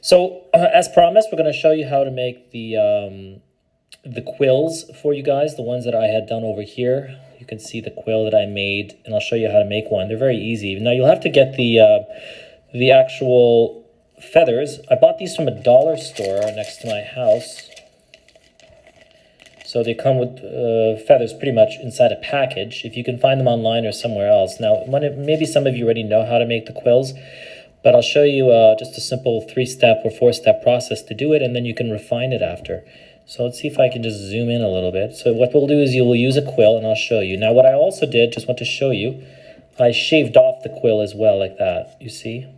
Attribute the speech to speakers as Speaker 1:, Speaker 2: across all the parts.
Speaker 1: So, as promised, we're going to show you how to make the quills for you guys, the ones that I had done over here. You can see the quill that I made, and I'll show you how to make one. They're very easy. Now, you'll have to get the actual feathers. I bought these from a dollar store next to my house. So they come with feathers pretty much inside a package. If you can find them online or somewhere else. Now, maybe some of you already know how to make the quills, but I'll show you just a simple 3-step or 4-step process to do it, and then you can refine it after. So let's see if I can just zoom in a little bit. So what we'll do is you will use a quill, and I'll show you. Now, what I also did, just want to show you, I shaved off the quill as well, like that. You see?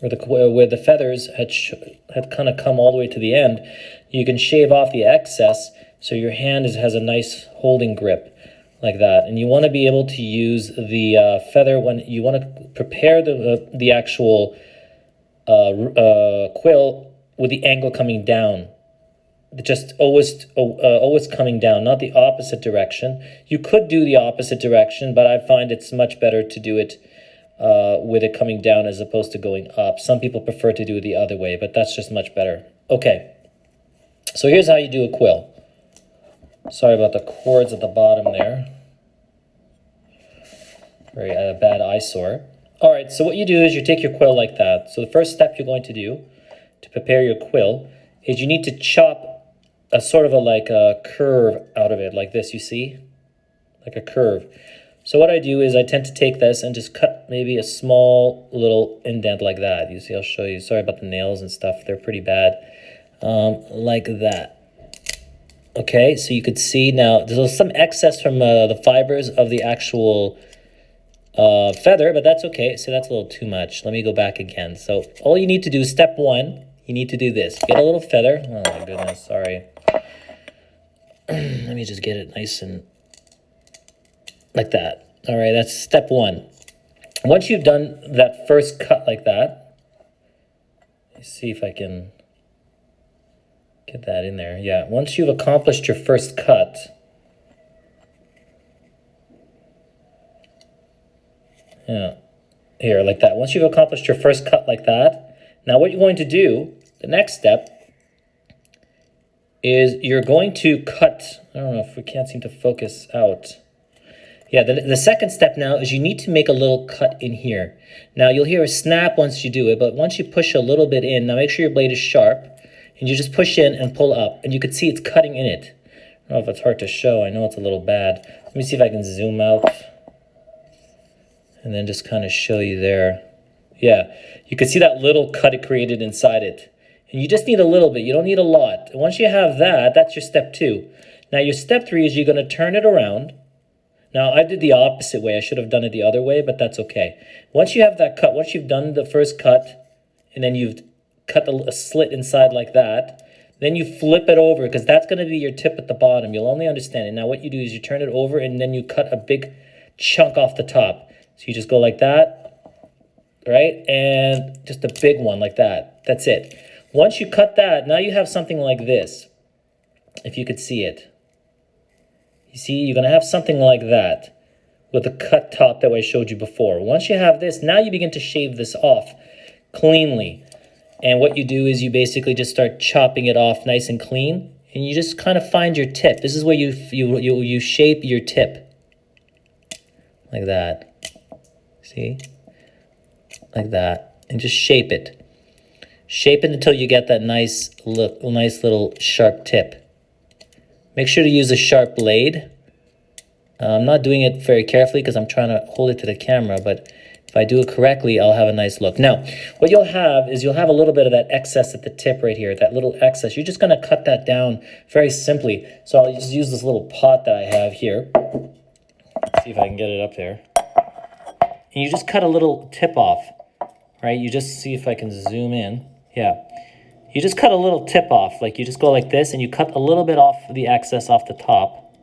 Speaker 1: Where the feathers had kind of come all the way to the end, you can shave off the excess so your hand has a nice holding grip like that. And you want to be able to use the feather when you want to prepare the actual quill with the angle coming down. Just always coming down, not the opposite direction. You could do the opposite direction, but I find it's much better to do it with it coming down as opposed to going up. Some people prefer to do it the other way, but that's just much better. Okay, so here's how you do a quill. Sorry about the cords at the bottom there. Very bad eyesore. All right, so what you do is you take your quill like that. So the first step you're going to do to prepare your quill is you need to chop a sort of a curve out of it, like this, you see? Like a curve. So what I do is I tend to take this and just cut maybe a small little indent like that. You see, I'll show you. Sorry about the nails and stuff. They're pretty bad. Like that. Okay, so you could see now there's some excess from the fibers of the actual feather, but that's okay. So that's a little too much. Let me go back again. So all you need to do, step 1, you need to do this. Get a little feather. Oh my goodness, sorry. Let me just get it nice and like that. All right, that's step 1. Once you've done that first cut like that, let's see if I can get that in there. Yeah, once you've accomplished your first cut, yeah, here, like that. Once you've accomplished your first cut like that, now what you're going to do, the next step, is you're going to cut, I don't know if we can't seem to focus out. Yeah, the second step now is you need to make a little cut in here. Now, you'll hear a snap once you do it, but once you push a little bit in, now make sure your blade is sharp, and you just push in and pull up, and you can see it's cutting in it. I don't know if it's hard to show. I know it's a little bad. Let me see if I can zoom out, and then just kind of show you there. Yeah, you can see that little cut it created inside it. And you just need a little bit. You don't need a lot. And once you have that, that's your step 2. Now, your step 3 is you're going to turn it around. Now, I did the opposite way. I should have done it the other way, but that's okay. Once you have that cut, once you've done the first cut, and then you've cut a slit inside like that, then you flip it over, because that's going to be your tip at the bottom. You'll only understand it. Now, what you do is you turn it over, and then you cut a big chunk off the top. So you just go like that, right? And just a big one like that. That's it. Once you cut that, now you have something like this, if you could see it. You see, you're going to have something like that with the cut top that I showed you before. Once you have this, now you begin to shave this off cleanly. And what you do is you basically just start chopping it off nice and clean, and you just kind of find your tip. This is where you shape your tip, like that. See? Like that. And just shape it. Shape it until you get that nice little sharp tip. Make sure to use a sharp blade. I'm not doing it very carefully because I'm trying to hold it to the camera, but if I do it correctly, I'll have a nice look. Now, what you'll have is you'll have a little bit of that excess at the tip right here, that little excess. You're just going to cut that down very simply. So I'll just use this little pot that I have here. Let's see if I can get it up there. And you just cut a little tip off, right? You just see if I can zoom in. Yeah. You just cut a little tip off. Like you just go like this and you cut a little bit off the excess off the top.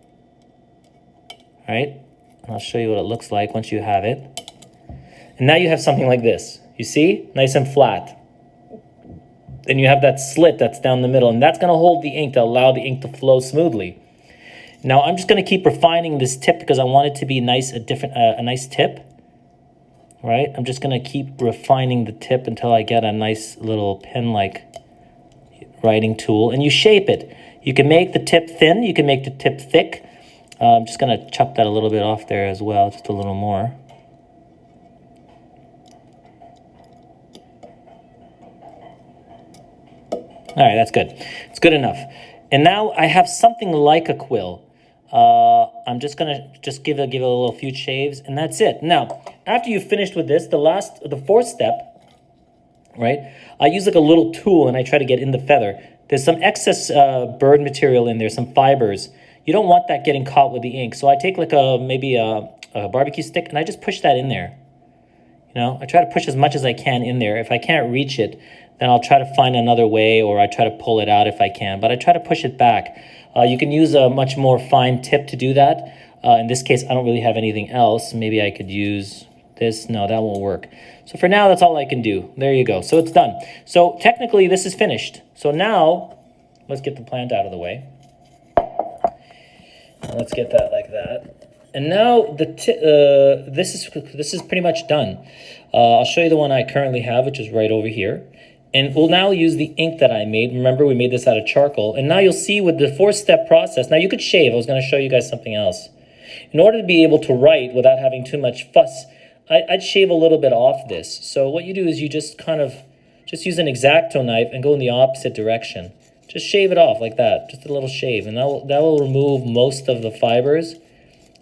Speaker 1: All right? And I'll show you what it looks like once you have it. And now you have something like this. You see? Nice and flat. Then you have that slit that's down the middle, and that's going to hold the ink to allow the ink to flow smoothly. Now I'm just going to keep refining this tip because I want it to be nice, a nice tip. right? I'm just going to keep refining the tip until I get a nice little pen-like writing tool. And you shape it. You can make the tip thin. You can make the tip thick. I'm just going to chop that a little bit off there as well, just a little more. All right, that's good. It's good enough. And now I have something like a quill. I'm just gonna give it a little few shaves, and that's it. Now, after you've finished with this, the fourth step, right? I use like a little tool, and I try to get in the feather. There's some excess bird material in there, some fibers. You don't want that getting caught with the ink, so I take like maybe a barbecue stick, and I just push that in there. You know, I try to push as much as I can in there. If I can't reach it, then I'll try to find another way, or I try to pull it out if I can, but I try to push it back. You can use a much more fine tip to do that. In this case, I don't really have anything else. Maybe I could use this. No, that won't work. So for now, that's all I can do. There you go. So it's done. So technically, this is finished. So now, let's get the plant out of the way. Let's get that like that. And now this is pretty much done. I'll show you the one I currently have, which is right over here. And we'll now use the ink that I made. Remember, we made this out of charcoal. And now you'll see with the four-step process, now you could shave. I was going to show you guys something else. In order to be able to write without having too much fuss, I'd shave a little bit off this. So what you do is you just kind of just use an X-Acto knife and go in the opposite direction. Just shave it off like that, just a little shave. And that will remove most of the fibers.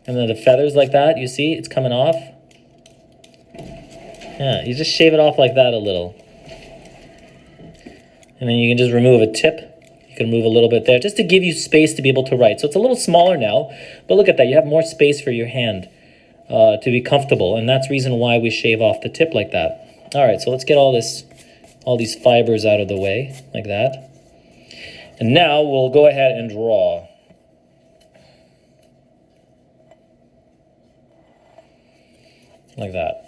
Speaker 1: And then the feathers like that, you see, it's coming off. Yeah, you just shave it off like that a little. And then you can just remove a tip. You can remove a little bit there, just to give you space to be able to write. So it's a little smaller now, but look at that. You have more space for your hand to be comfortable. And that's the reason why we shave off the tip like that. All right, so let's get all these fibers out of the way, like that. And now we'll go ahead and draw. Like that.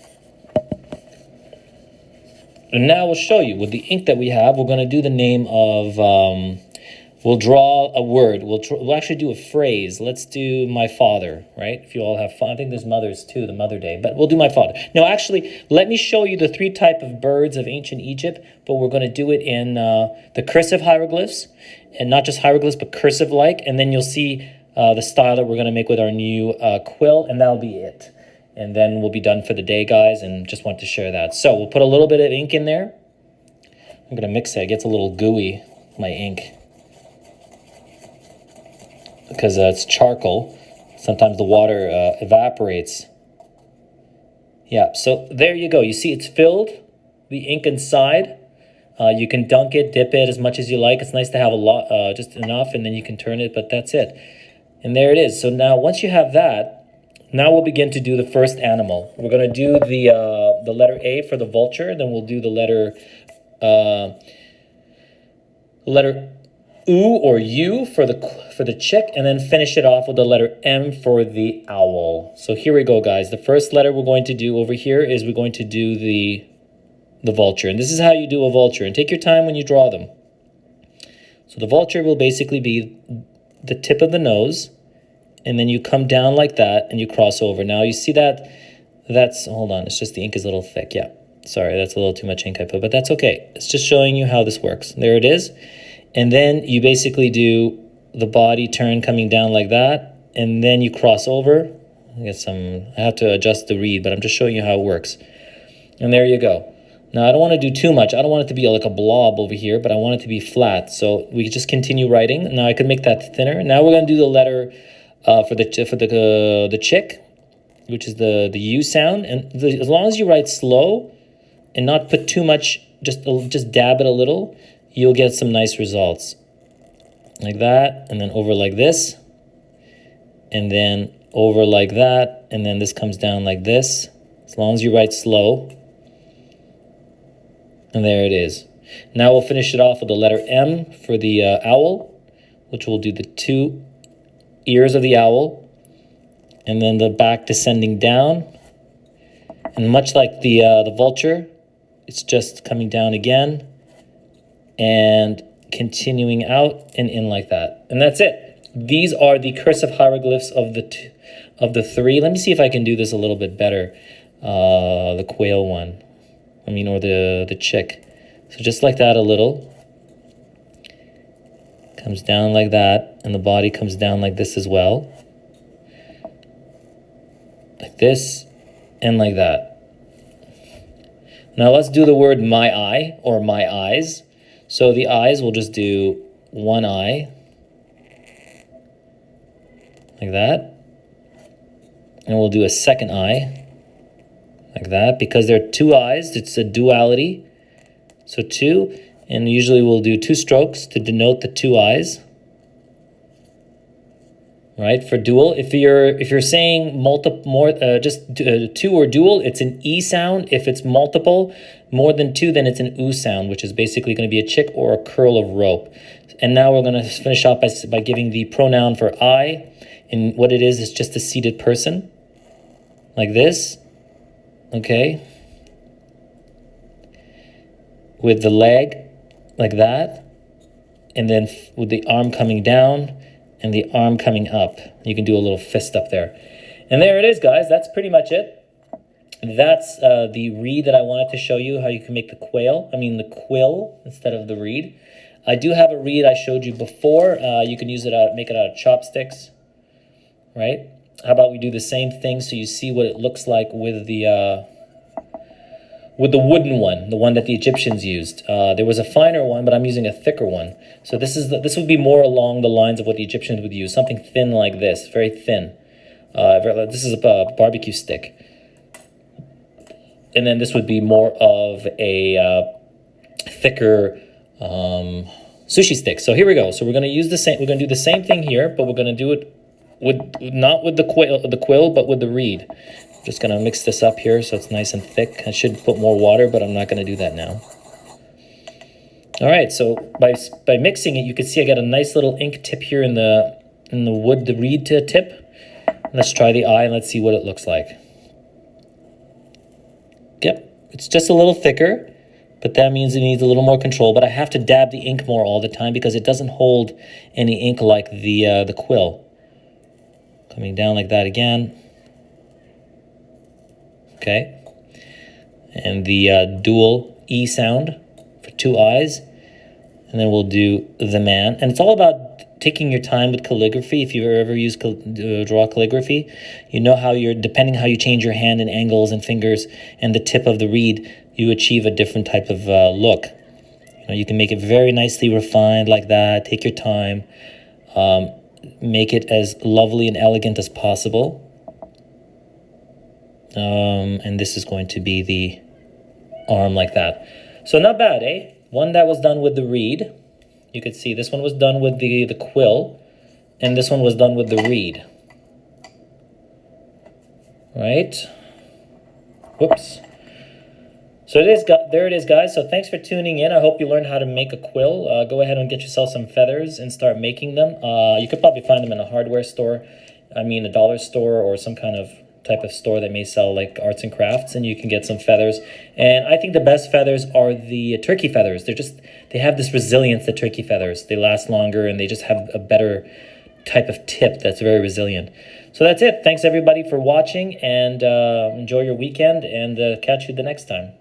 Speaker 1: And now we'll show you, with the ink that we have, we're going to do the name of, we'll draw a word. We'll actually do a phrase. Let's do my father, right? If you all have fun. I think there's mothers too, the Mother Day, but we'll do my father. Now, actually, let me show you the 3 types of birds of ancient Egypt, but we're going to do it in the cursive hieroglyphs, and not just hieroglyphs, but cursive-like, and then you'll see the style that we're going to make with our new quill, and that'll be it. And then we'll be done for the day, guys, and just want to share that. So we'll put a little bit of ink in there. I'm going to mix it. It gets a little gooey, my ink, because it's charcoal. Sometimes the water evaporates. Yeah, so there you go. You see it's filled, the ink inside. You can dunk it, dip it as much as you like. It's nice to have a lot, just enough, and then you can turn it, but that's it. And there it is. So now once you have that, now we'll begin to do the first animal. We're going to do the letter A for the vulture, then we'll do the letter U or U for the chick, and then finish it off with the letter M for the owl. So here we go, guys. The first letter we're going to do over here is we're going to do the vulture. And this is how you do a vulture. And take your time when you draw them. So the vulture will basically be the tip of the nose, and then you come down like that, and you cross over. Now, you see that's, hold on, it's just the ink is a little thick, yeah. Sorry, that's a little too much ink I put, but that's okay. It's just showing you how this works. There it is. And then you basically do the body turn coming down like that, and then you cross over. I have to adjust the read, but I'm just showing you how it works. And there you go. Now, I don't want to do too much. I don't want it to be like a blob over here, but I want it to be flat. So we just continue writing. Now, I could make that thinner. Now we're going to do the letter for the chick, which is the U sound. And as long as you write slow and not put too much, just dab it a little, you'll get some nice results. Like that, and then over like this, and then over like that, and then this comes down like this, as long as you write slow. And there it is. Now we'll finish it off with the letter M for the owl, which will do the 2 ears of the owl, and then the back descending down. And much like the vulture, it's just coming down again and continuing out and in like that. And that's it. These are the cursive hieroglyphs of the 3. Let me see if I can do this a little bit better. the quail one. I mean, or the chick. So just like that a little. Comes down like that, and the body comes down like this as well. Like this, and like that. Now let's do the word my eye, or my eyes. So the eyes, we'll just do one eye. Like that. And we'll do a second eye. Like that, because there are two eyes, it's a duality. So two, and usually we'll do two strokes to denote the two eyes. Right, for dual, if you're saying two or dual, it's an E sound. If it's multiple, more than two, then it's an U sound, which is basically going to be a chick or a curl of rope. And now we're going to finish off by giving the pronoun for I, and what it is just a seated person, like this, okay, with the leg like that, and then with the arm coming down and the arm coming up. You can do a little fist up there. And there it is, guys. That's pretty much it. That's the reed that I wanted to show you, how you can make the quill instead of the reed. I do have a reed I showed you before. You can use it make it out of chopsticks, right? How about we do the same thing so you see what it looks like with the wooden one, the one that the Egyptians used. There was a finer one, but I'm using a thicker one. So this would be more along the lines of what the Egyptians would use, something thin like this, very thin. This is a barbecue stick. And then this would be more of a thicker sushi stick. So here we go. So we're going to use the same. We're going to do the same thing here, but we're going to do it not with the quill, but with the reed. Just going to mix this up here so it's nice and thick. I should put more water, but I'm not going to do that now. All right, so by mixing it, you can see I got a nice little ink tip here in the wood, the reed tip. Let's try the eye and let's see what it looks like. Yep, it's just a little thicker, but that means it needs a little more control. But I have to dab the ink more all the time because it doesn't hold any ink like the quill. Coming down like that again. Okay, and the dual E sound for two eyes, and then we'll do the man. And it's all about taking your time with calligraphy. If you've ever used draw calligraphy, you know how depending how you change your hand and angles and fingers and the tip of the reed, you achieve a different type of look. You can make it very nicely refined like that. Take your time, make it as lovely and elegant as possible. And this is going to be the arm like that. So not bad, eh? One that was done with the reed. You could see this one was done with the quill, and this one was done with the reed. Right? Whoops. So there it is, guys. So thanks for tuning in. I hope you learned how to make a quill. Go ahead and get yourself some feathers and start making them. You could probably find them in a hardware store. I mean, a dollar store or some kind of type of store that may sell like arts and crafts, and you can get some feathers. And I think the best feathers are the turkey feathers. They have this resilience, the turkey feathers. They last longer and they just have a better type of tip that's very resilient. So that's it. Thanks everybody for watching, and enjoy your weekend, and catch you the next time.